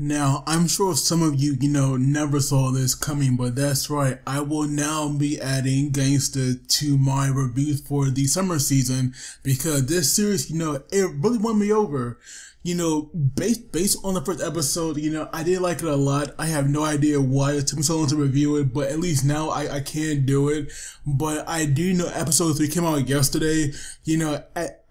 Now, I'm sure some of you, never saw this coming, but that's right. I will now be adding Gangsta to my reviews for the summer season because this series, it really won me over. Based on the first episode, I did like it a lot. I have no idea why it took me so long to review it, but at least now I can do it. But I do know episode 3 came out yesterday,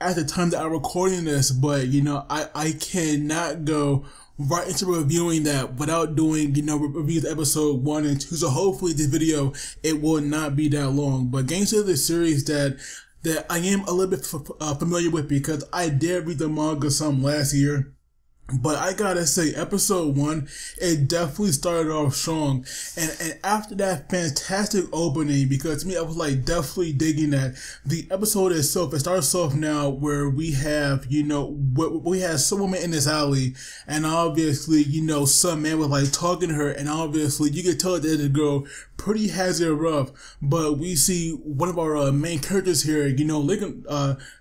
at the time that I'm recording this, but, I cannot go right into reviewing that without doing, reviews episode 1 and 2. So hopefully this video, it will not be that long. But Gangsta is a series that I am a little bit familiar with because I did read the manga some last year. But I gotta say, episode 1, it definitely started off strong. And after that fantastic opening, because to me, I was like definitely digging that. The episode itself, it starts off now where we have, we have some woman in this alley, and obviously, some man was like talking to her, and obviously you can tell that the girl pretty has it rough. But we see one of our main characters here,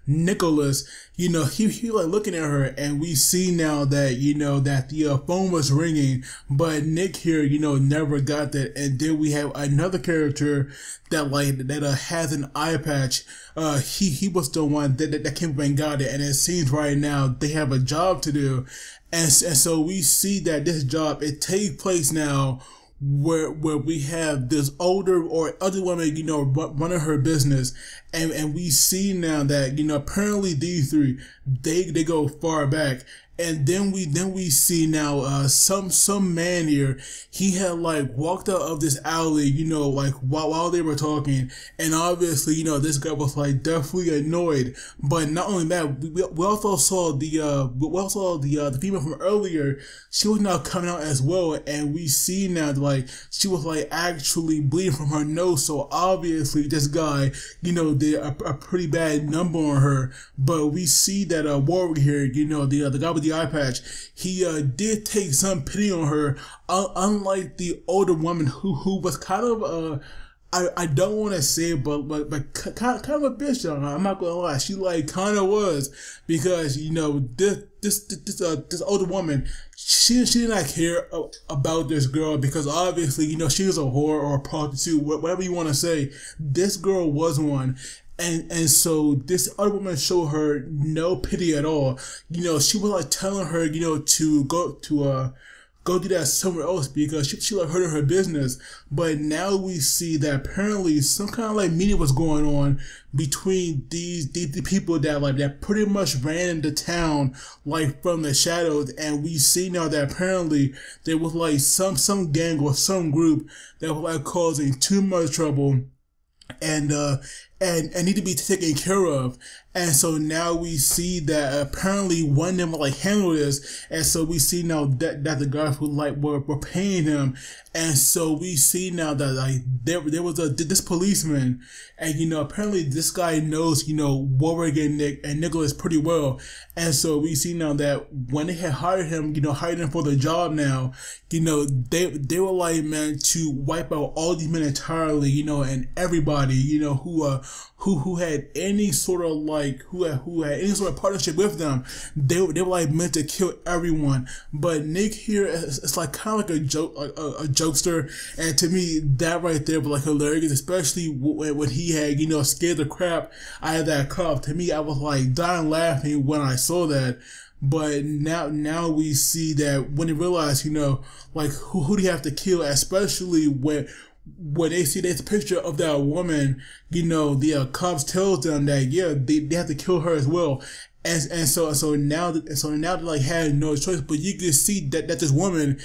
Nicholas, he like looking at her, and we see now that, that the phone was ringing, but Nick here, never got that. And then we have another character that has an eye patch. He was the one that came and got it, and it seems right now they have a job to do. And so we see that this job, it takes place now where we have this older or other woman, running her business, and we see now that, apparently these three, they go far back. And then we see now some man here, he had walked out of this alley, while they were talking, and obviously this guy was definitely annoyed. But not only that, we also saw the female from earlier. She was now coming out as well, and we see now she was actually bleeding from her nose. So obviously this guy, did a pretty bad number on her. But we see that Warwick here, the guy with the eye patch, he did take some pity on her, unlike the older woman who was kind of I don't want to say it, but kind of a bitch on her. I'm not gonna lie, she kind of was, because this older woman, she did not care about this girl, because obviously she was a whore or a prostitute, whatever you want to say. This girl was one. And so this other woman showed her no pity at all. She was telling her, to go do that somewhere else, because she hurting her business. But now we see that apparently some kind of meeting was going on between these people that pretty much ran into town from the shadows. And we see now that apparently there was some gang or some group that was causing too much trouble and need to be taken care of. And so now we see that apparently one of them will handle this. And so we see now that the guys were paying him. And so we see now that there was this policeman, and apparently this guy knows Warwick and Nicholas pretty well. And so we see now that when they had hired him for the job now, they were meant to wipe out all these men entirely, and everybody who had any sort of who had any sort of partnership with them. They were meant to kill everyone. But Nick here is kind of a joke, a jokester, and to me that right there was hilarious, especially when he had scared the crap out of that cop. To me, I was dying laughing when I saw that. But now we see that when they realize who do you have to kill, especially when they see this picture of that woman, the cops tells them that they have to kill her as well. And so now they had no choice. But you can see that this woman,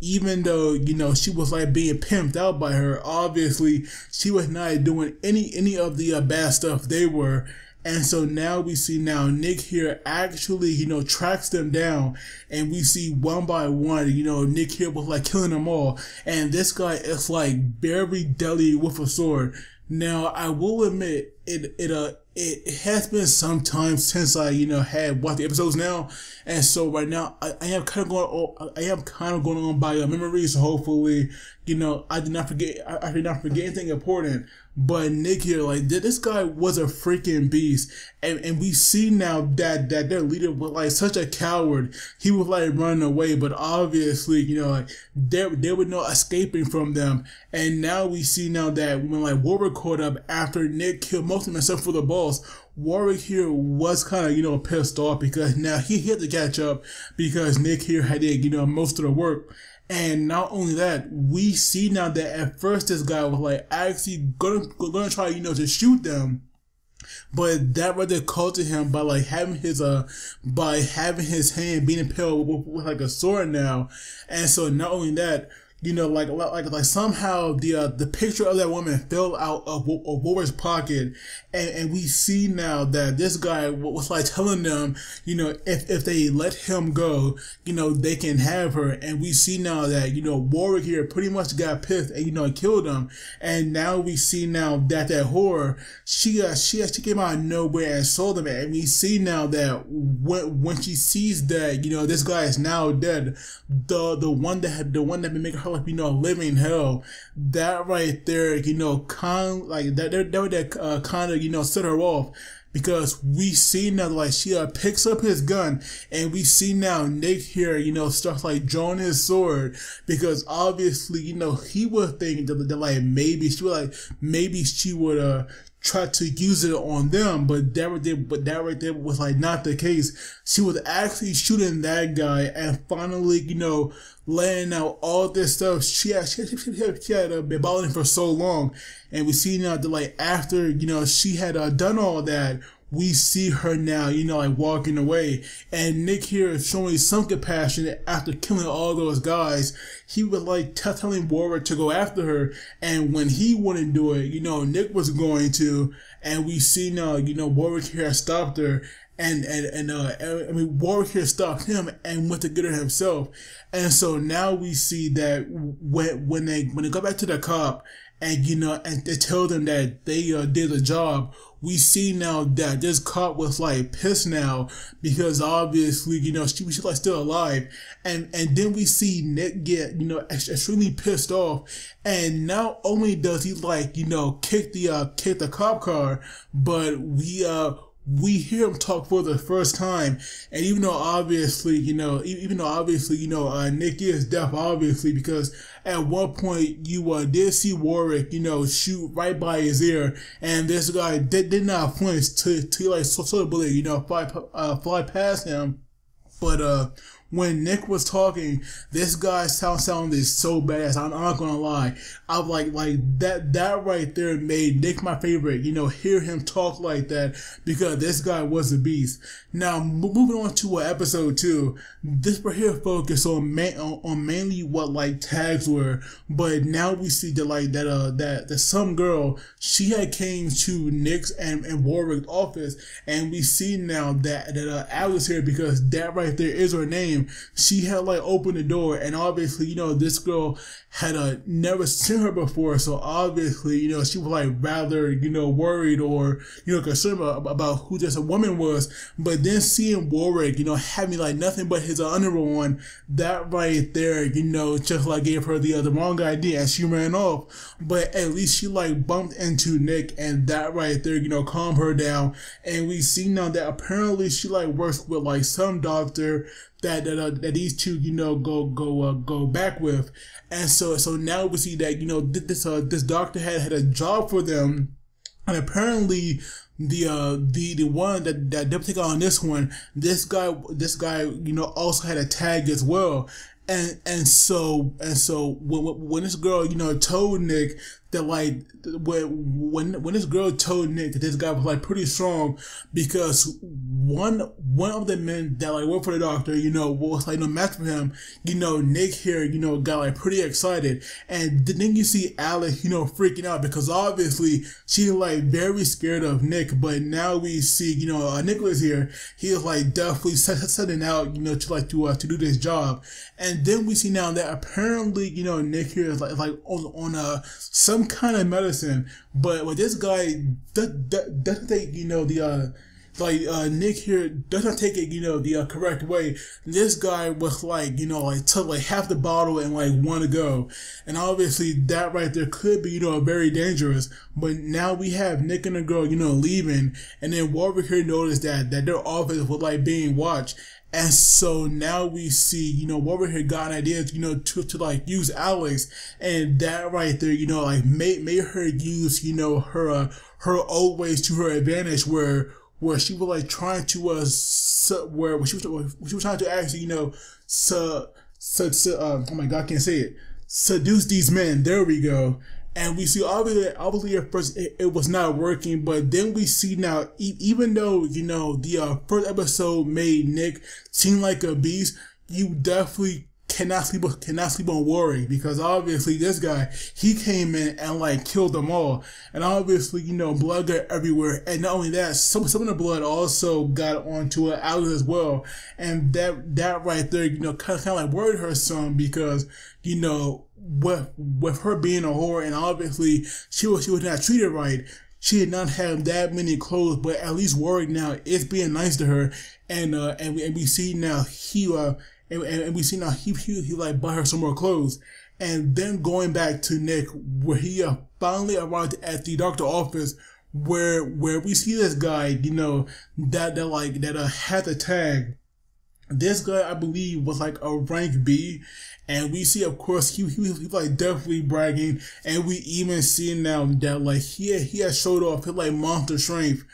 even though she was being pimped out by her, obviously she was not doing any of the bad stuff they were. And so now we see Nick here actually, tracks them down, and we see one by one, Nick here was killing them all. And this guy is very deadly with a sword. Now, I will admit, it has been some time since I, had watched the episodes now. And so right now, I am kind of going on by memory. So hopefully, I did not forget anything important. but Nick here, like, this guy was a freaking beast. And we see now that their leader was like such a coward. He was like running away, but obviously, you know, like there was no escaping from them. And now we see now that when like Warwick caught up after Nick killed most of them except for the boss, Warwick here was kind of, you know, pissed off because now he had to catch up because Nick here had did, you know, most of the work. And not only that, we see now that at first this guy was like actually gonna try, you know, to shoot them. But that rather called to him by like having his hand being impaled with like a sword now. And so not only that, you know, like somehow the picture of that woman fell out of Warwick's pocket, and we see now that this guy was like telling them, you know, if they let him go, you know, they can have her. And we see now that, you know, Warwick here pretty much got pissed and, you know, killed him. And now we see now that whore, she came out of nowhere and saw them. And we see now that when she sees that, you know, this guy is now dead, the one that been making her, like, you know, living hell, that right there, you know, kind of, you know, set her off. Because we see now, like, she picks up his gun, and we see now Nick here, you know, starts like drawing his sword, because obviously, you know, he was thinking that like maybe she would try to use it on them, but that right there was like not the case. She was actually shooting that guy, and finally, you know, laying out all this stuff she had been battling for so long. And we see now that like after, you know, she had done all that, we see her now, you know, like walking away. And Nick here is showing some compassion after killing all those guys. He was like telling Warwick to go after her, and when he wouldn't do it, you know, Nick was going to. And we see now, you know, Warwick here stopped her. And Warwick here stopped him and went to get her himself. And so now we see that when they go back to the cop, and, you know, and they tell them that they did the job, we see now that this cop was like pissed now because obviously, you know, she was like still alive. And then we see Nick get, you know, extremely pissed off. And not only does he like, you know, kick the cop car, but we hear him talk for the first time. And even though obviously, you know, Nick is deaf, obviously, because at one point you did see Warwick, you know, shoot right by his ear, and this guy did not flinch to like saw the bullet, you know, fly past him. But when Nick was talking, this guy sounded so badass. I'm not gonna lie. I'm like that right there made Nick my favorite. You know, hear him talk like that, because this guy was a beast. Now moving on to episode 2, this right here focused on mainly what like tags were, but now we see that some girl, she had came to Nick's and Warwick's office, and we see now that Alice here, because that right there is her name. She had like opened the door, and obviously, you know, this girl had never seen her before, so obviously, you know, she was like rather, you know, worried or, you know, concerned about who this woman was. But then seeing Warwick, you know, having like nothing but his underwear on, that right there, you know, just like gave her the wrong idea, and she ran off. But at least she like bumped into Nick, and that right there, you know, calmed her down. And we see now that apparently she like works with like some doctor that these two, you know, go back with. And so now we see that, you know, this doctor had a job for them, and apparently the one that they take on this one, this guy, you know, also had a tag as well. And so when this girl, you know, told Nick that like when this girl told Nick that this guy was like pretty strong, because one of the men that like worked for the doctor, you know, was like no match for him, you know, Nick here, you know, got like pretty excited. And then you see Alice, you know, freaking out, because obviously she's like very scared of Nick. But now we see, you know, Nicholas here, he is like definitely setting out, you know, to do this job. And then we see now that apparently, you know, Nick here is like on some kind of medicine, but this guy doesn't take, you know, Nick here does not take it, the correct way. This guy was took like half the bottle and like want to go, and obviously that right there could be, very dangerous. But now we have Nick and the girl, leaving, and then Warwick here noticed that their office was like being watched. And so now we see, Warwick had got an idea, to like use Alex, and that right there, like made her use, her old ways to her advantage, where she was like trying to where she was trying to actually, oh my God, I can't say it, seduce these men. There we go. And we see obviously at first it was not working, but then we see now, even though, the first episode made Nick seem like a beast, you definitely cannot sleep on Warwick, because obviously this guy, he came in and like killed them all. And obviously, blood got everywhere. And not only that, some of the blood also got onto Alex as well. And that right there, kind of like worried her some, because, with her being a whore, and obviously she was not treated right. She did not have that many clothes, but at least Warwick now is being nice to her, and we see now he like bought her some more clothes. And then going back to Nick, where he finally arrived at the doctor office, where we see this guy, that had the tag. This guy, I believe, was like a rank B, and we see, of course, he like definitely bragging, and we even see now that like he has showed off his like monster strength,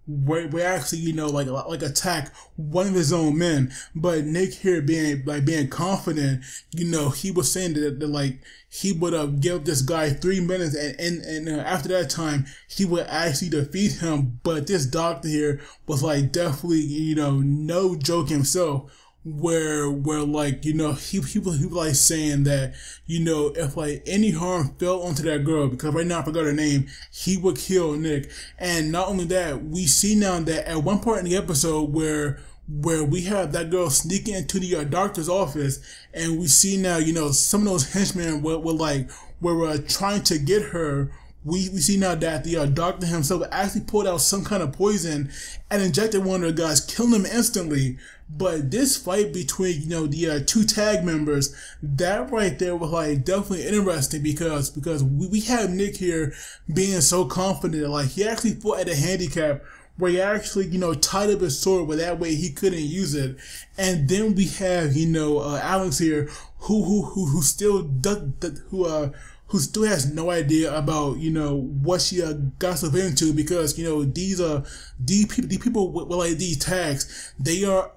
where actually, like attack one of his own men. But Nick here being confident, he was saying that like he would give this guy 3 minutes, and after that time he would actually defeat him. But this doctor here was like definitely, no joke himself, where like, he was like saying that, if like any harm fell onto that girl, because right now I forgot her name, he would kill Nick. And not only that, we see now that at one part in the episode where we have that girl sneaking into the doctor's office, and we see now, some of those henchmen were trying to get her. We see now that the doctor himself actually pulled out some kind of poison and injected one of the guys, killing him instantly. But this fight between, the two tag members, that right there was like definitely interesting, because we have Nick here being so confident. Like, he actually fought at a handicap where he actually, tied up his sword, but that way he couldn't use it. And then we have, Alex here, who still who still has no idea about, what she got herself into, because, these people with like these tags, they are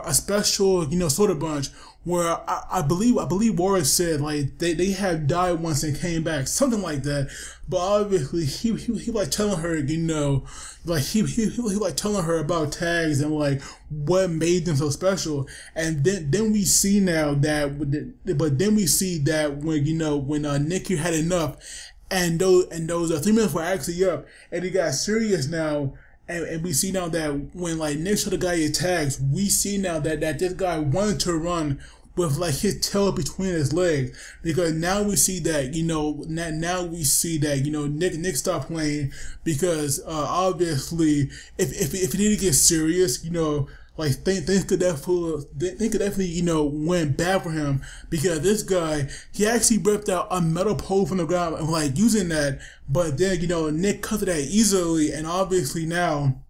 a special, sort of bunch, where I believe Warwick said like they have died once and came back, something like that. But obviously he like telling her, like he like telling her about tags and like what made them so special. And then we see now that, but then we see that when Nick had enough, and those 3 minutes were actually up, and it got serious now. And we see now that when like Nick showed the guy his tags, we see now that this guy wanted to run with like his tail between his legs, because now we see that, now we see that, Nick stopped playing, because obviously if it didn't get serious, like things could definitely went bad for him, because this guy, he actually ripped out a metal pole from the ground and like using that. But then Nick cut that easily, and obviously now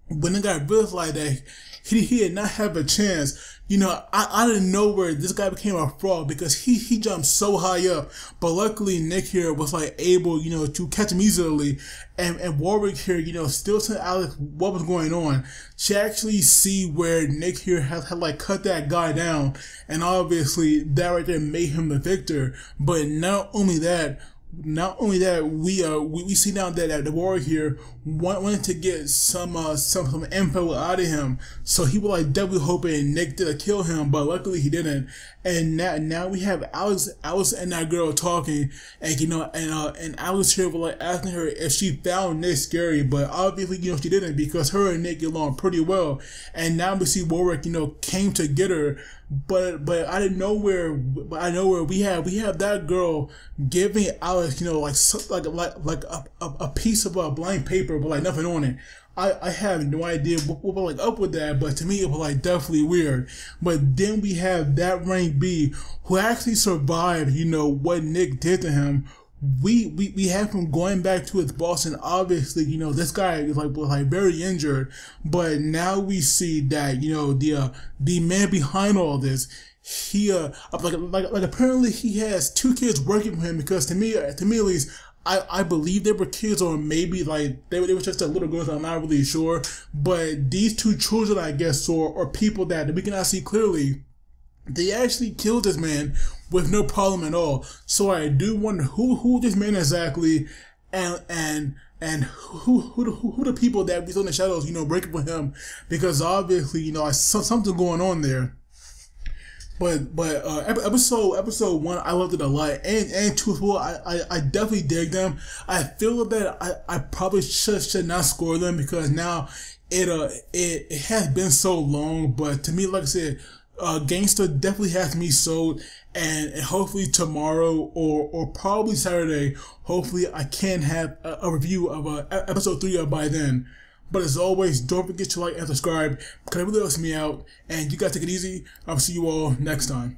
when the guy realized like that he did not have a chance. I didn't know where this guy became a fraud, because he jumped so high up. But luckily Nick here was like able, to catch him easily. And Warwick here, still telling Alex what was going on. She actually see where Nick here had like cut that guy down. And obviously that right there made him the victor. But not only that, we see now that the Warrior here wanted to get some info out of him, so he was like definitely hoping Nick did kill him, but luckily he didn't. And now we have Alex and that girl talking, and and Alex here was like asking her if she found Nick scary, but obviously she didn't, because her and Nick get along pretty well. And now we see Warwick came to get her, but I didn't know where. We have that girl giving Alex like a piece of a blank paper, but like nothing on it. I have no idea what was like up with that, but to me it was like definitely weird. But then we have that rank B who actually survived, you know, what Nick did to him. We have him going back to his boss, and obviously, you know, this guy is like very injured. But now we see that, you know, the man behind all this, he like apparently he has 2 kids working for him, because to me at least, I believe they were kids, or maybe like they were just a little girls. I'm not really sure, but these 2 children, I guess, or people that we cannot see clearly, they actually killed this man with no problem at all. So I do wonder who this man exactly, and who the people that we saw in the shadows, you know, breaking for him, because obviously, you know, I saw something going on there. But episode 1, I loved it a lot, and 2 as well. I definitely dig them. I feel that I probably should not score them, because now it has been so long. But to me, like I said, Gangsta definitely has me sold, and hopefully tomorrow or probably Saturday, hopefully I can have a review of episode 3 by then. But as always, don't forget to like and subscribe, because it really helps me out. And you guys take it easy. I'll see you all next time.